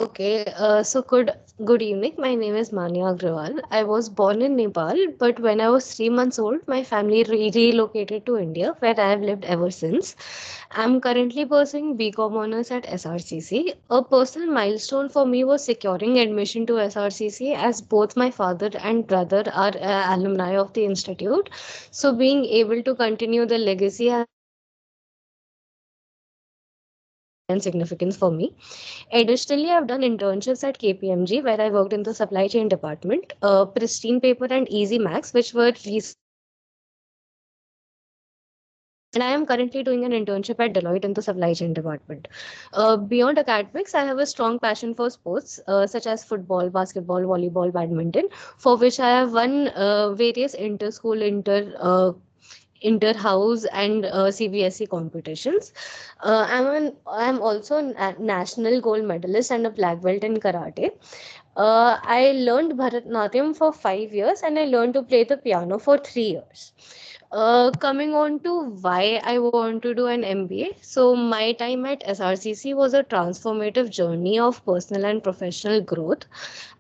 Okay, so good evening. My name is Manya Agrawal. I was born in Nepal, but when I was 3 months old, my family relocated to India, where I have lived ever since. I'm currently pursuing BCom honors at SRCC. A personal milestone for me was securing admission to SRCC, as both my father and brother are alumni of the institute. So being able to continue the legacy has and significance for me. Additionally, I've done internships at KPMG where I worked in the supply chain department. Pristine Paper and Easy Max, which were and I am currently doing an internship at Deloitte in the supply chain department. Beyond academics, I have a strong passion for sports such as football, basketball, volleyball, badminton, for which I have won various inter-school, inter-house and CBSE competitions. I'm also a national gold medalist and a black belt in karate. I learned Bharatanatyam for 5 years and I learned to play the piano for 3 years. Coming on to why I want to do an MBA. So, my time at SRCC was a transformative journey of personal and professional growth.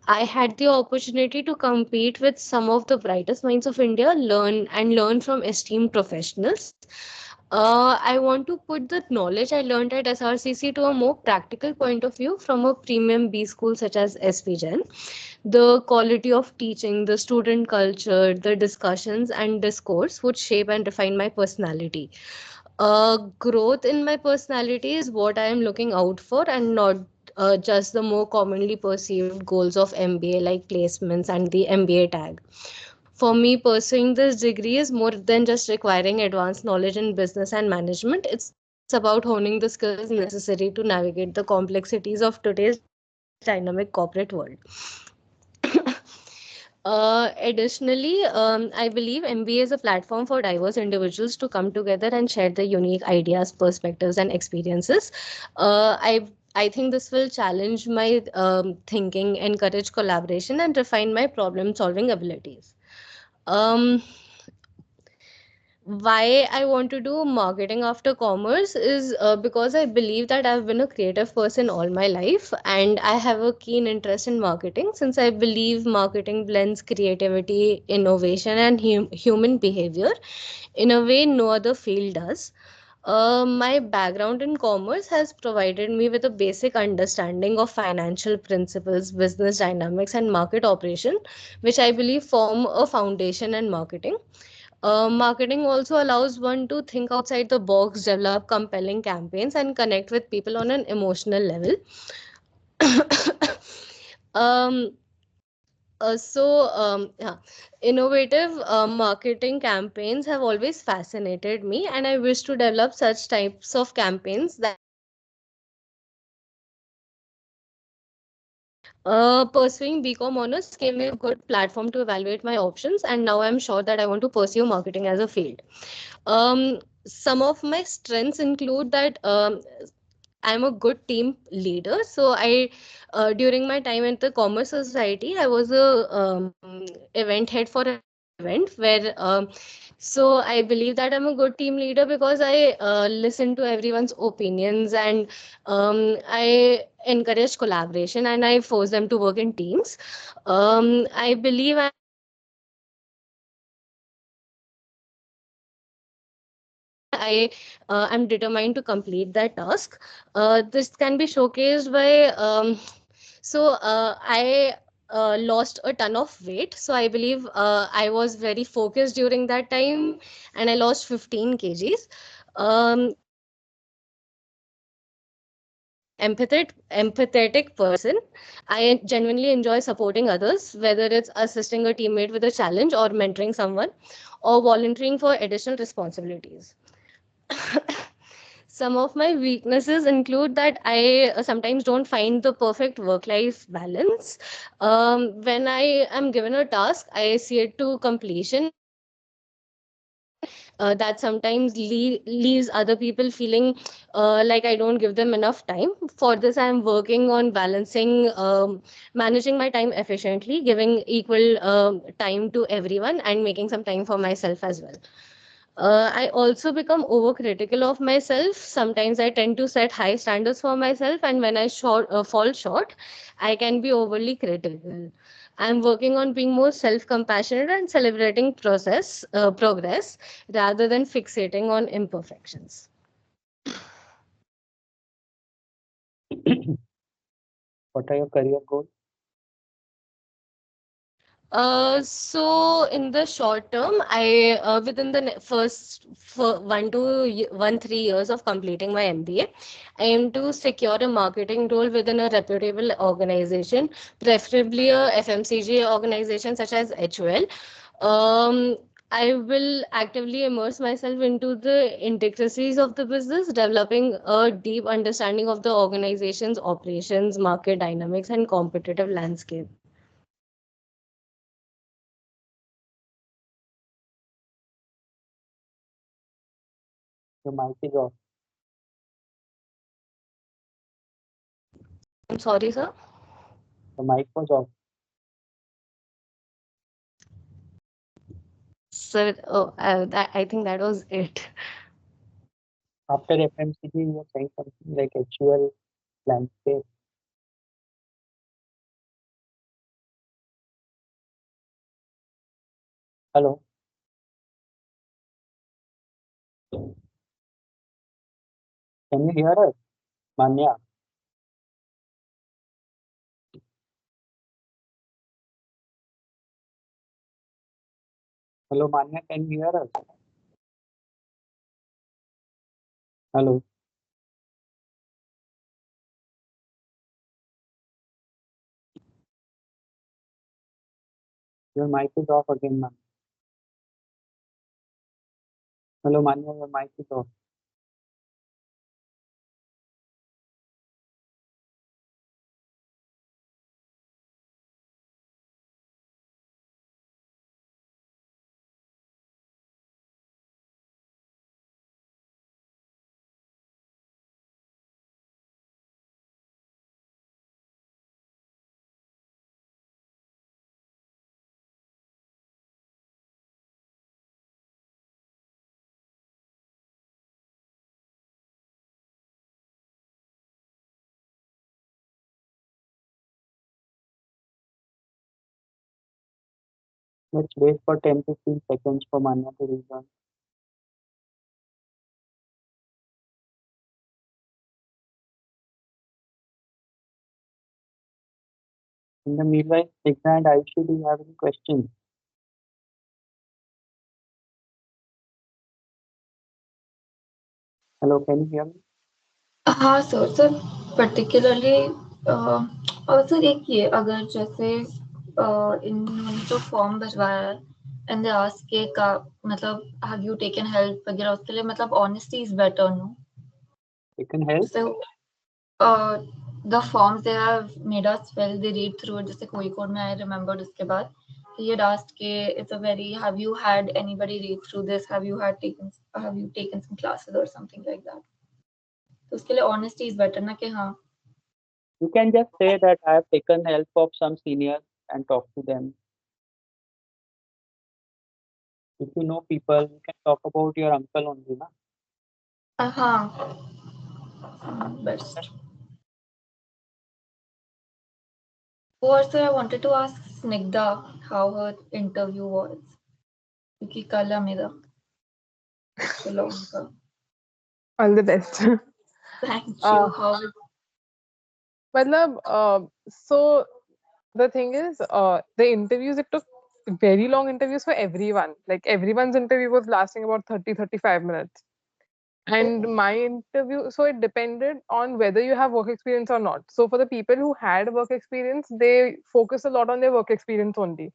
I had the opportunity to compete with some of the brightest minds of India, learn from esteemed professionals. I want to put the knowledge I learned at SRCC to a more practical point of view from a premium B school such as SV Jain. The quality of teaching, the student culture, the discussions and discourse would shape and define my personality. Growth in my personality is what I am looking out for and not just the more commonly perceived goals of MBA like placements and the MBA tag. For me, pursuing this degree is more than just requiring advanced knowledge in business and management. It's about honing the skills necessary to navigate the complexities of today's dynamic corporate world. Additionally, I believe MBA is a platform for diverse individuals to come together and share their unique ideas, perspectives, and experiences. I think this will challenge my thinking, encourage collaboration, and refine my problem-solving abilities. Um, why I want to do marketing after commerce is because I believe that I've been a creative person all my life and I have a keen interest in marketing since I believe marketing blends creativity, innovation, and human behavior in a way no other field does. My background in commerce has provided me with a basic understanding of financial principles, business dynamics, and market operation, which I believe form a foundation in marketing. Marketing also allows one to think outside the box, develop compelling campaigns, and connect with people on an emotional level. um, yeah, innovative marketing campaigns have always fascinated me, and I wish to develop such types of campaigns that pursuing BCom honors gave me a good platform to evaluate my options, and now I'm sure that I want to pursue marketing as a field. Some of my strengths include that I'm a good team leader. So during my time at the Commerce Society, I was a event head for an event where, so I believe that I'm a good team leader because I listen to everyone's opinions and I encourage collaboration and I force them to work in teams. I believe I am determined to complete that task. This can be showcased by I lost a ton of weight. So I believe I was very focused during that time and I lost 15 kgs. Empathetic person. I genuinely enjoy supporting others, whether it's assisting a teammate with a challenge or mentoring someone or volunteering for additional responsibilities. Some of my weaknesses include that I sometimes don't find the perfect work life balance. When I am given a task, I see it to completion. That sometimes leaves other people feeling like I don't give them enough time. For this, I'm working on balancing, managing my time efficiently, giving equal time to everyone, and making some time for myself as well. I also become overcritical of myself. Sometimes I tend to set high standards for myself, and when I fall short, I can be overly critical. I'm working on being more self-compassionate and celebrating progress rather than fixating on imperfections. What are your career goals? So in the short term, within the first for 1 to 3 years of completing my MBA, I aim to secure a marketing role within a reputable organization, preferably a FMCG organization such as HOL. Um, I will actively immerse myself into the intricacies of the business, developing a deep understanding of the organization's operations, market dynamics, and competitive landscape. Your mic is off. I'm sorry, sir. The mic was off. Sir, I think that was it. After FMCG, you were saying something like HUL landscape. Hello, can you hear us? Manya, hello Manya, can you hear us? Hello, your mic is off again, man. Hello Manya, your mic is off. Let's wait for 10-15 seconds for Manya to rejoin. In the meanwhile, Signa and Aishu, do you have any questions? Hello, can you hear me? हाँ sir sir particularly और sir एक ये अगर जैसे इन्होंने जो form भरवाया है एंड दे आस्क के का मतलब हैव यू टेकन हेल्प वगैरह उसके लिए मतलब honesty is better no Taken help? So the forms they have made us fill they read through it जैसे कोई कोड में आई रिमेंबर्ड उसके बाद he had asked के it's a very have you had anybody read through this have you taken some classes or something like that तो उसके लिए honesty is better ना कि हाँ You can just say that I have taken help of some seniors and talk to them. If you know people, you can talk about your uncle only, na? हाँ best और sir I wanted to ask Snigdha how her interview was क्योंकि कल है मेरा चलो उनका All the best. Thank you how Matlab, so the thing is, the interviews, it took very long interviews for everyone. Like everyone's interview was lasting about 30-35 minutes. And my interview, so it depended on whether you have work experience or not. So for the people who had work experience, they focus a lot on their work experience only.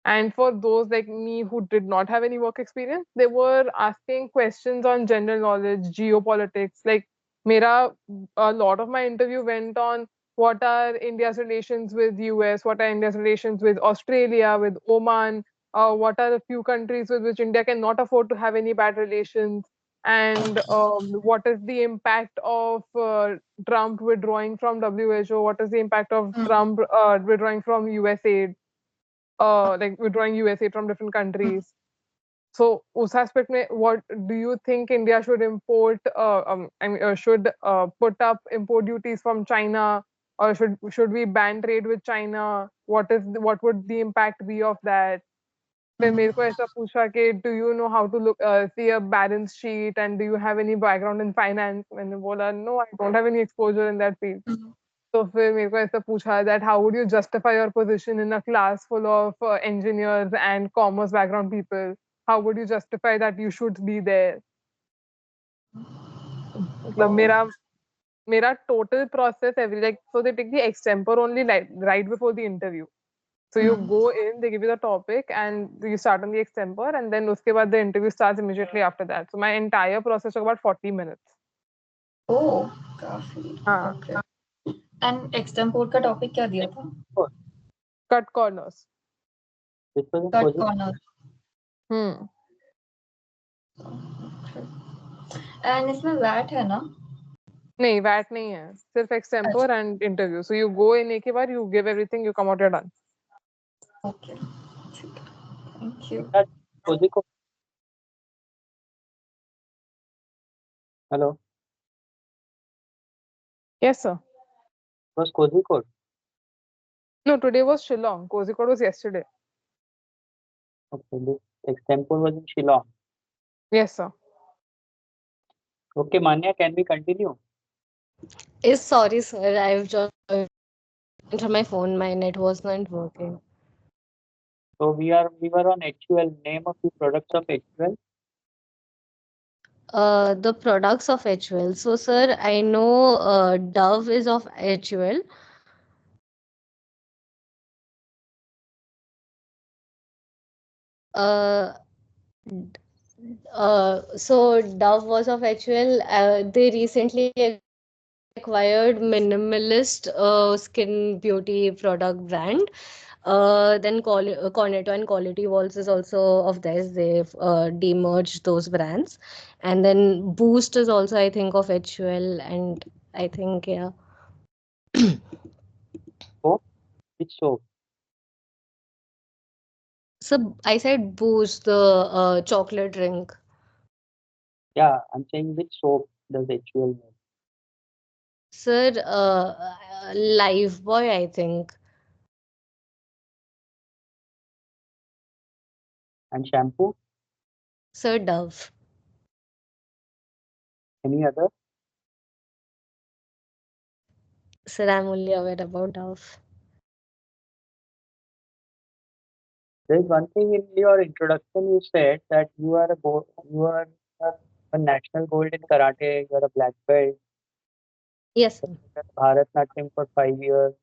And for those like me who did not have any work experience, they were asking questions on general knowledge, geopolitics. Like, Mera, a lot of my interview went on what are India's relations with US, what are India's relations with Australia, with Oman, what are the few countries with which India cannot afford to have any bad relations, and what is the impact of Trump withdrawing from WHO, what is the impact of Trump withdrawing from USA, like withdrawing USA from different countries. So, उस aspect में, what do you think India should import? Should put up import duties from China, or should we ban trade with China? What would the impact be of that? फिर मेरे को ऐसा पूछा कि do you know how to see a balance sheet, and do you have any background in finance? मैंने बोला no, I don't have any exposure in that field. तो फिर मेरे को ऐसा पूछा that how would you justify your position in a class full of engineers and commerce background people? How would you justify that you should be there? मतलब मेरा total process so they take the extempore only right before the interview. So you go in, they give you the topic, and you start on the extempore, and then uske baad the interview starts immediately after that. So my entire process took about 40 minutes. Oh, काफी. हाँ. Okay. And extempore का topic क्या दिया था? Cut corners. Cut corners. And इसमें VAT है ना? नहीं, VAT नहीं है, सिर्फ extempore and interview. So you go in एक ही बार, you give everything, you come out, you're done. Okay. Thank you. Hello. Yes, sir. Was Kozhikode? No, today was Shillong. Kozhikode was yesterday. Okay, this extempore was in Shillong. Yes, sir. Okay, Manya, can we continue? Sorry, sir. I've joined from my phone. My net was not working. So we were on HUL. Name of the products of HUL. The products of HUL. So, sir, I know Dove is of HUL. So Dove was of HUL. They recently acquired Minimalist skin beauty product brand. Then Cornetto and Quality Walls is also of theirs. They've demerged those brands. And then Boost is also, I think, of HUL. And I think, yeah. Soap? Which soap? So I said Boost, the chocolate drink. Yeah, I'm saying which soap does HUL make? Sir, Lifebuoy, I think. And shampoo? Sir, Dove. Any other? Sir, I'm only aware about Dove. There's one thing in your introduction you said that you are a national gold in karate, you are a black belt. Yes, sir. Bharatnatyam for 5 years.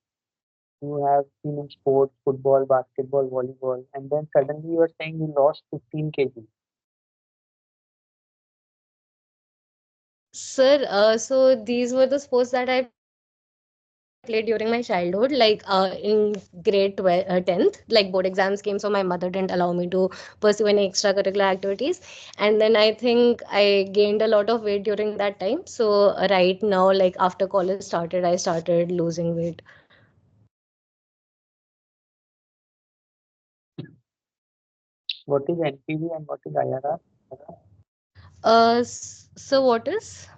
You have been in sports, football, basketball, volleyball, and then suddenly you are saying you lost 15 kg. Sir, so these were the sports that I played during my childhood, like in grade 10th, like board exams came, so my mother didn't allow me to pursue any extracurricular activities. And then I think I gained a lot of weight during that time. So right now, like after college started, I started losing weight. What is NPV and what is IRR? So what is?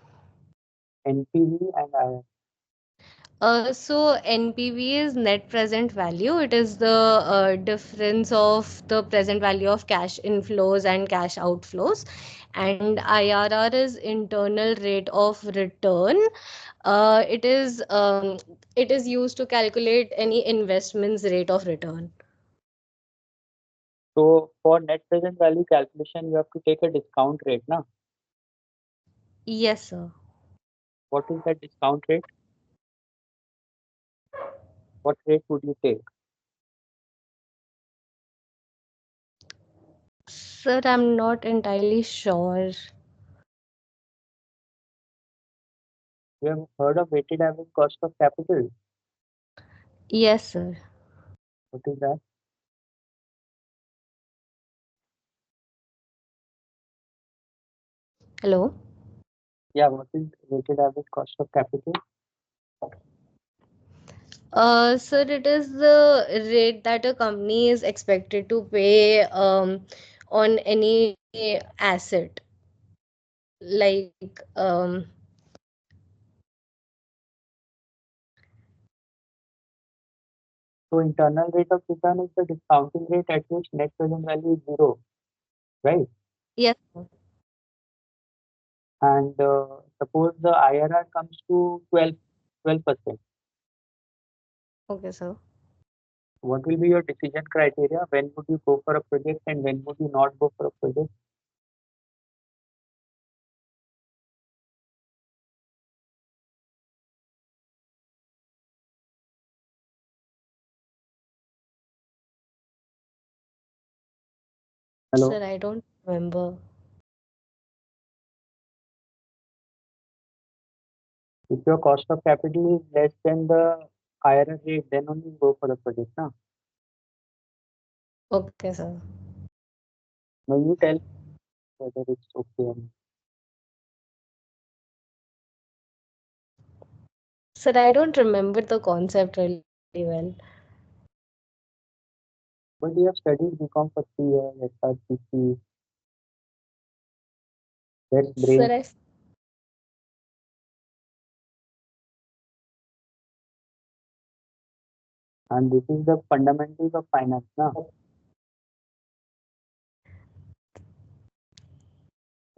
NPV and IRR. So NPV is net present value. It is the difference of the present value of cash inflows and cash outflows. And IRR is internal rate of return. It is used to calculate any investment's rate of return. So for net present value calculation, you have to take a discount rate, na? Yes, sir. What is that discount rate? What rate would you take? Sir, I'm not entirely sure. You have heard of weighted average cost of capital? Yes, sir. What is that? Hello? Yeah, what is weighted average cost of capital? Sir, it is the rate that a company is expected to pay on any asset like So internal rate of return is the discounting rate at which net present value is zero, right? yes sir. And suppose the IRR comes to 12%. Okay sir. What will be your decision criteria? When would you go for a project and when would you not go for a project? Hello? Sir, I don't remember. If your cost of capital is less than the IRR rate, then only go for the project. Now, Okay sir. now you tell whether it's okay or not. Sir, I don't remember the concept really well. But you have studied BCom for 3 years, SRCC, that's Sir, brain, and this is the fundamentals of finance. Now,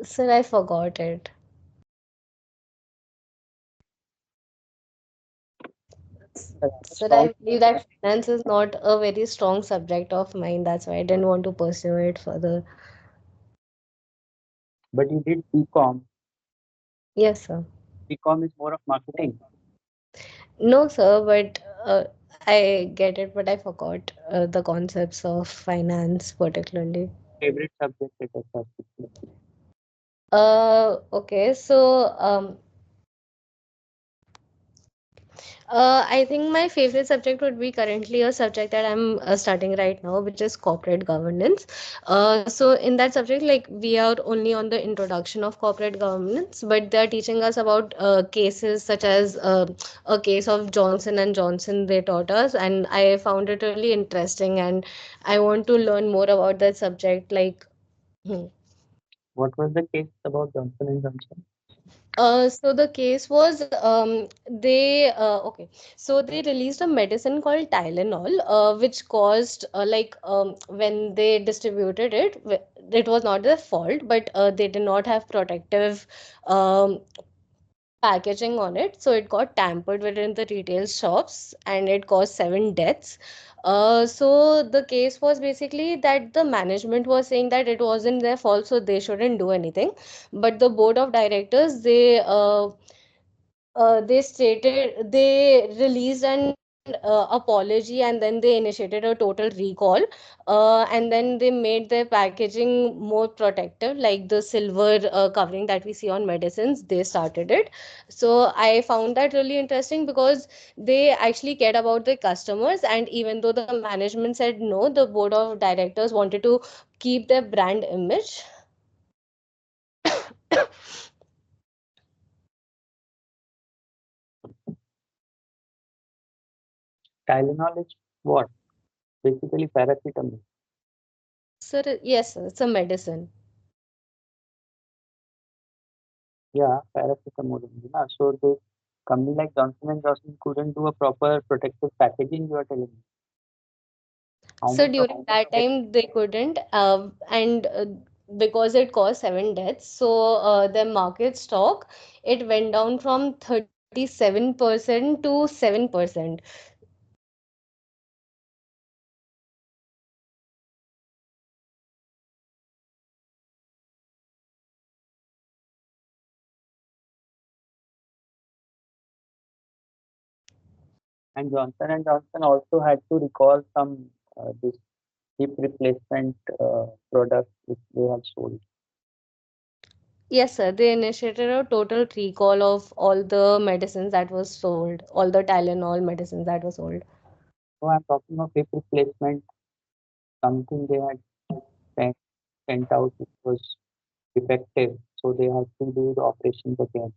sir, I forgot it. Sir, I believe that finance is not a very strong subject of mine. That's why I didn't want to pursue it further. but you did BCom. Yes, sir. BCom is more of marketing. No, sir, but I get it, but I forgot the concepts of finance particularly. Favorite subject at SRCC. Okay, so I think my favorite subject would be currently a subject that I'm studying right now, which is corporate governance. So in that subject, like we are only on the introduction of corporate governance, but they're teaching us about cases such as a case of Johnson and Johnson. They taught us, and I found it really interesting, and I want to learn more about that subject. Like. Hmm. What was the case about Johnson and Johnson? So the case was so they released a medicine called Tylenol, which caused when they distributed it, it was not their fault, but they did not have protective um, packaging on it, so it got tampered with in the retail shops and it caused 7 deaths. So the case was basically that the management was saying that it wasn't their fault, so they shouldn't do anything. But the board of directors, they stated they released an apology, and then they initiated a total recall, and then they made their packaging more protective, like the silver covering that we see on medicines. They started it. So I found that really interesting because they actually cared about the customers, and even though the management said no, the board of directors wanted to keep their brand image. Tylenol is what? Basically paracetamol. Sir, yes sir, it's a medicine. Yeah, paracetamol only. Na. So the company like Johnson and Johnson couldn't do a proper protective packaging, you are telling me. How So much of during that time they couldn't, and because it caused 7 deaths, so their market stock, it went down from 37% to 7%. and Johnson also had to recall some this hip replacement products which they have sold. Yes, sir. They initiated a total recall of all the medicines that was sold, all the Tylenol medicines that were sold. So I'm talking of hip replacement, something they had sent, sent out which was defective, so they had to do the operations again.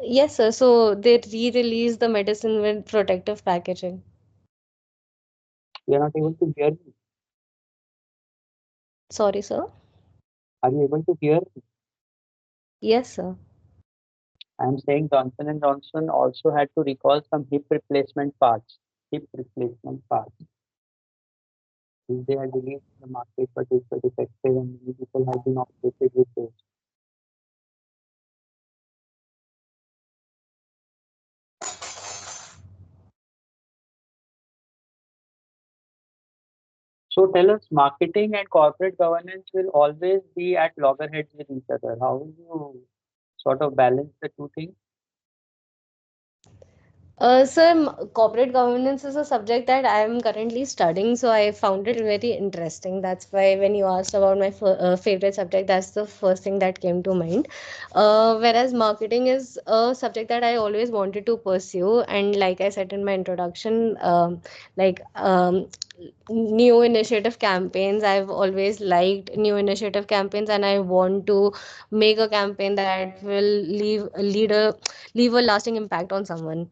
Yes, sir. So they re-released the medicine with protective packaging. We are not able to hear you. Sorry, sir. Are you able to hear? Yes, sir. I am saying Johnson and Johnson also had to recall some hip replacement parts. Hip replacement parts. Which they had released in the market, but which were defective and many people had been operated with those. So tell us, marketing and corporate governance will always be at loggerheads with each other. How will you sort of balance the two things? Sir, corporate governance is a subject that I am currently studying, so I found it very interesting. That's why when you asked about my favorite subject, that's the first thing that came to mind. Whereas marketing is a subject that I always wanted to pursue, and like I said in my introduction, like new initiative campaigns. I've always liked new initiative campaigns, and I want to make a campaign that will leave a lasting impact on someone.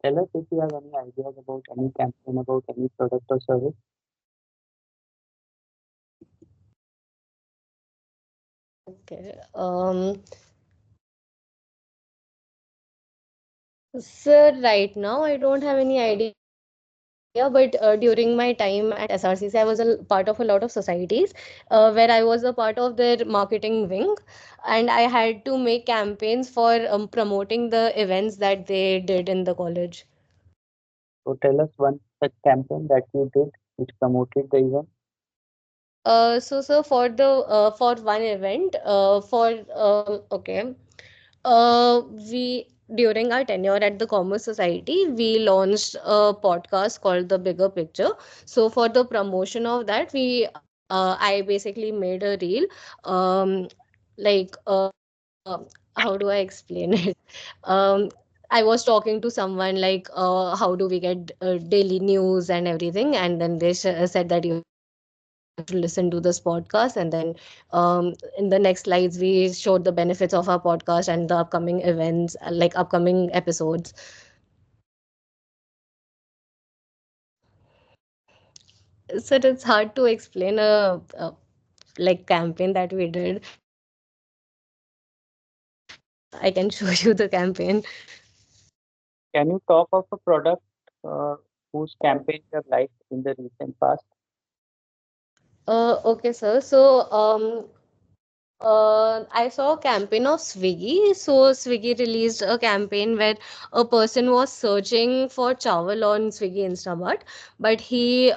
Tell us if you have any ideas about any campaign, about any product or service. Okay. Sir, right now I don't have any idea, but during my time at SRCC, I was a part of a lot of societies where I was a part of their marketing wing, and I had to make campaigns for promoting the events that they did in the college. So tell us one such campaign that you did which promoted the event. So sir, for one event, we during our tenure at the Commerce Society, we launched a podcast called The Bigger Picture. So for the promotion of that, I basically made a reel, um, like how do I explain it? Um, I was talking to someone like, how do we get daily news and everything, and then they said that you have to listen to this podcast, and then in the next slides we showed the benefits of our podcast and the upcoming events, like upcoming episodes. So it's hard to explain a like campaign that we did. I can show you the campaign. Can you talk of a product whose campaign you have liked in the recent past? Okay, sir. So, I saw a campaign of Swiggy. So Swiggy released a campaign where a person was searching for chawal on Swiggy Instamart, but he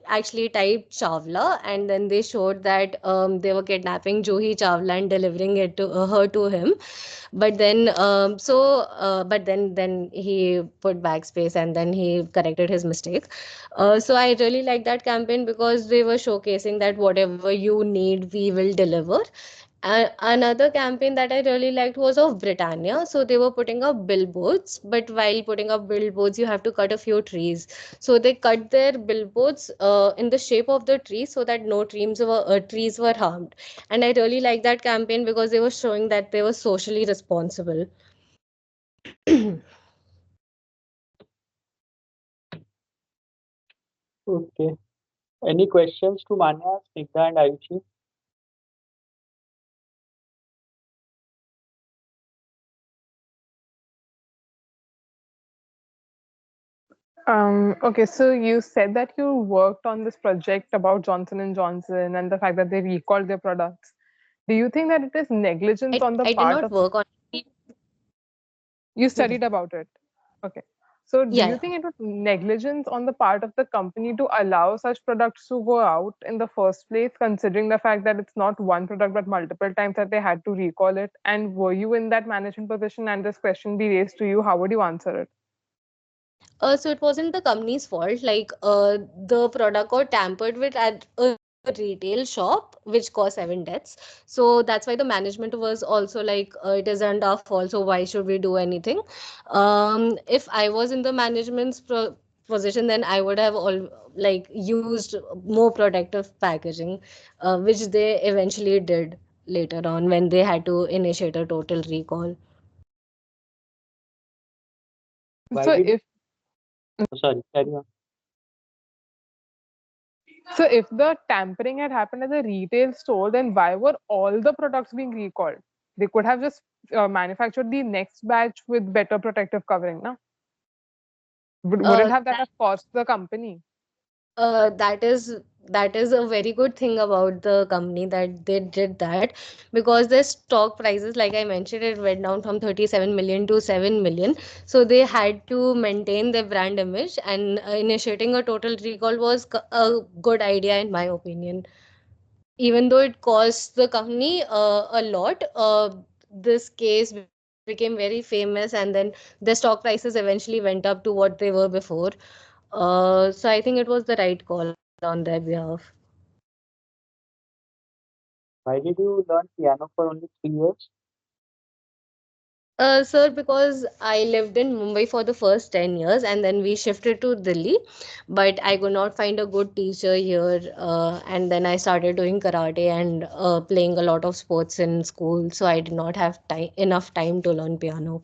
actually typed Chawla, and then they showed that they were kidnapping Juhi Chawla and delivering it to her to him. But then he put backspace and then he corrected his mistake. So I really like that campaign because they were showcasing that whatever you need, we will deliver. Another campaign that I really liked was of Britannia. So they were putting up billboards, but while putting up billboards, you have to cut a few trees. So they cut their billboards in the shape of the tree so that no trees were harmed. And I really liked that campaign because they were showing that they were socially responsible. Okay. Any questions to Manya, Snigdha, and Ayushi? Okay, so you said that you worked on this project about Johnson and Johnson and the fact that they recalled their products. Do you think that it is negligence on the I did part not of work on. you Mhm. studied about it? Okay. So do you Yeah. think it was negligence on the part of the company to allow such products to go out in the first place, considering the fact that it's not one product but multiple times that they had to recall it? And were you in that management position and this question be raised to you, how would you answer it? So it wasn't the company's fault. Like the product got tampered with at a retail shop, which caused 7 deaths. So that's why the management was also like, it isn't our fault. So why should we do anything? If I was in the management's position, then I would have all like used more protective packaging, which they eventually did later on when they had to initiate a total recall. Why So did if sorry, carry on. So if the tampering had happened at the retail store, then why were all the products being recalled? They could have just manufactured the next batch with better protective covering, no? Wouldn't have that have cost the company? That is a very good thing about the company that they did that, because their stock prices, like I mentioned, it went down from 37 million to 7 million. So they had to maintain their brand image, and initiating a total recall was a good idea in my opinion. Even though it cost the company a lot, this case became very famous, and then the stock prices eventually went up to what they were before. So I think it was the right call on their behalf. Why did you learn piano for only 3 years? Sir, because I lived in Mumbai for the first 10 years and then we shifted to Delhi, but I could not find a good teacher here. And then I started doing karate and playing a lot of sports in school, so I did not have enough time to learn piano.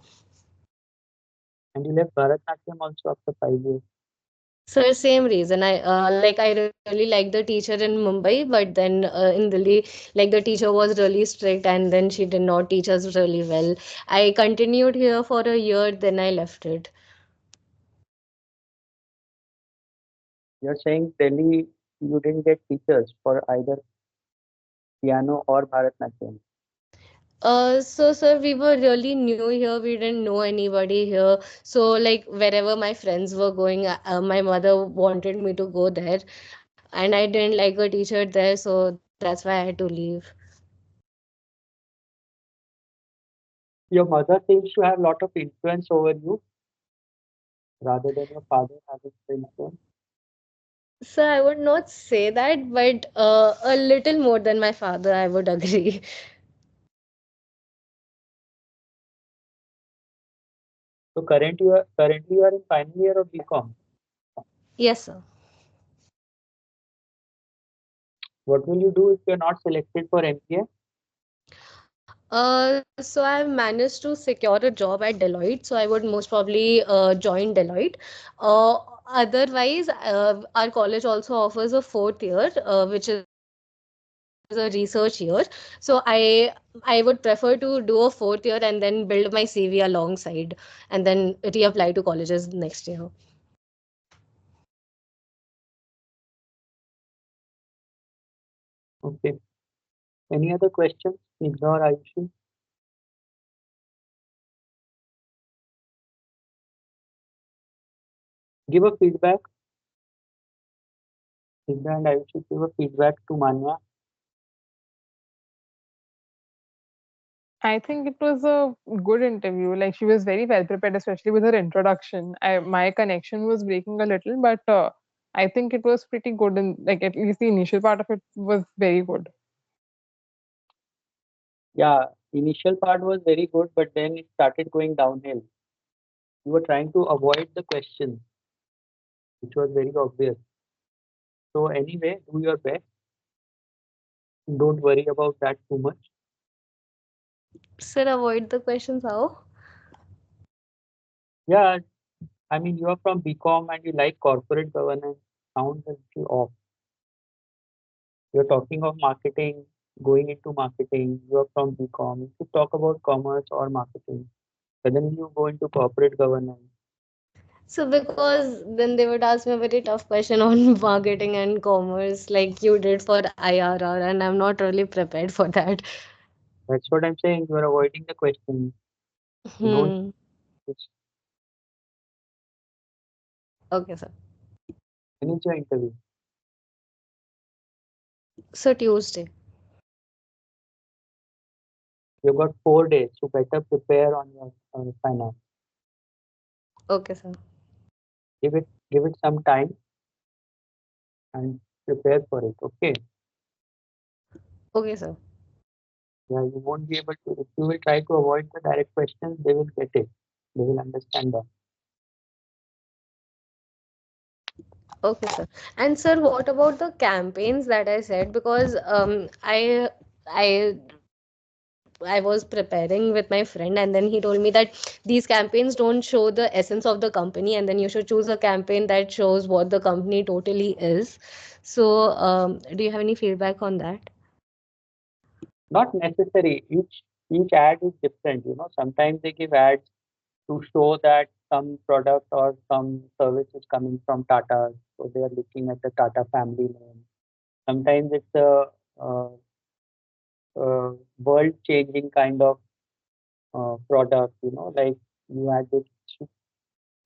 And you left Bharatanatyam also after 5 years. So same reason. I really liked the teacher in Mumbai, but then in Delhi, like the teacher was really strict, and then she did not teach us really well. I continued here for a year, then I left it. You're saying Delhi, you didn't get teachers for either piano or Bharatanatyam. So sir, we were really new here. We didn't know anybody here. So like wherever my friends were going, my mother wanted me to go there, and I didn't like a teacher there, so that's why I had to leave. Your mother seems to have a lot of influence over you rather than your father having the influence. So I would not say that, but a little more than my father, I would agree. So currently you are in final year of BCom. Yes, sir. What will you do if you're not selected for MBA? So I've managed to secure a job at Deloitte, so I would most probably join Deloitte. Otherwise, our college also offers a fourth year, which is a research year. So I would prefer to do a fourth year and then build my CV alongside, and then reapply to colleges next year. Okay. Any other questions? Ignore Ayushi. Give a feedback. Snigdha and Ayushi, give a feedback to Manya. I think it was a good interview. Like she was very well prepared, especially with her introduction. My connection was breaking a little, but I think it was pretty good. And like at least the initial part of it was very good. Yeah, initial part was very good, but then it started going downhill. You were trying to avoid the question, which was very obvious. So anyway, do your best. Don't worry about that too much. Sir, avoid the questions how? Yeah, I mean, you are from BCom and you like corporate governance. Sounds a little off. You're talking of marketing, going into marketing. You are from BCom. You should talk about commerce or marketing. Suddenly you go into corporate governance. So because then they would ask me a very tough question on marketing and commerce, like you did for IRR, and I'm not really prepared for that. That's what I'm saying. You are avoiding the question. You don't. Hmm. It's, Okay, sir. when is your interview? So Tuesday. You've got 4 days, so better prepare on your finance. Okay, sir. Give it some time and prepare for it. Okay. Okay, sir. Yeah, you won't be able to. If you will try to avoid the direct questions, they will get it. They will understand that. Okay, sir. And sir, what about the campaigns that I said? Because I I was preparing with my friend, and then he told me that these campaigns don't show the essence of the company, and then you should choose a campaign that shows what the company totally is. So, do you have any feedback on that? Not necessary. Each ad is different. Sometimes they give ads to show that some product or some service is coming from Tata, so they are looking at the Tata family name. Sometimes it's a world-changing kind of product. Like you had this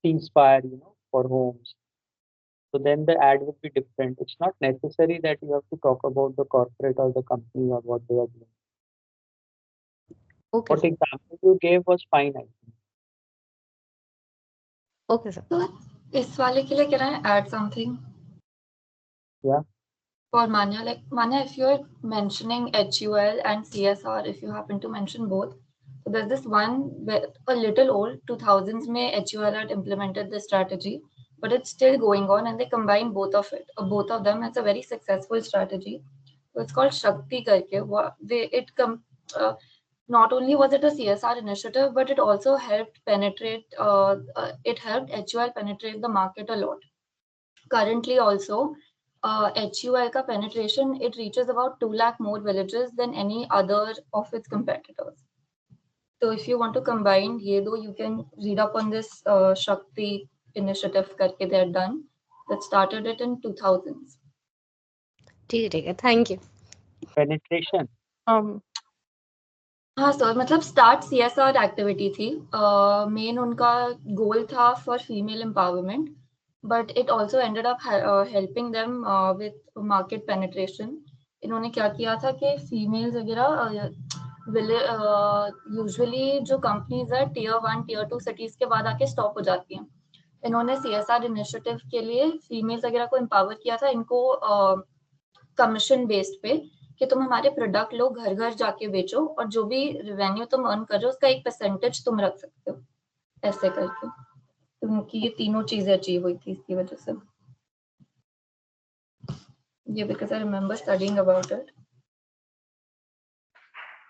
ceasefire, for homes. So then the ad would be different. It's not necessary that you have to talk about the corporate or the company or what they are doing. Okay, What sir. example you gave was fine, I think. Okay, sir. So इस वाले के लिए can I add something? Yeah. For Manya, like Manya, if you're mentioning HUL and CSR, if you happen to mention both, so there's this one a little old 2000s mein HUL had implemented this strategy, but it's still going on, and they combine both of it, both of them. It's a very successful strategy. So it's called Shakti karke. Not only was it a CSR initiative, but it also helped penetrate. It helped HUL penetrate the market a lot. Currently, also, HUL ka penetration, it reaches about 2 lakh more villages than any other of its competitors. So if you want to combine ye do, you can read up on this Shakti initiative karke they had done that started it in 2000s. ठीक है, thank you. Penetration. हाँ sir, मतलब start CSR activity थी. Main उनका गोल था for female empowerment, but it also ended up helping them with market penetration. इन्होंने क्या किया था कि फीमेल्स वगैरह यूजुअली जो कंपनीज है Tier 1 Tier 2 सिटीज के बाद आके स्टॉप हो जाती हैं. इन्होंने CSR इनिशिएटिव के लिए फीमेल्स वगैरह को एम्पावर किया था, इनको कमीशन बेस्ड पे कि तुम हमारे प्रोडक्ट लो, घर घर जाके बेचो, और जो भी रेवेन्यू तुम अर्न कर रहे हो उसका एक परसेंटेज तुम रख सकते हो, ऐसे करके. उनकी ये तीनों चीजें अचीव हुई थी इसकी वजह से. ये because I remember studying about it.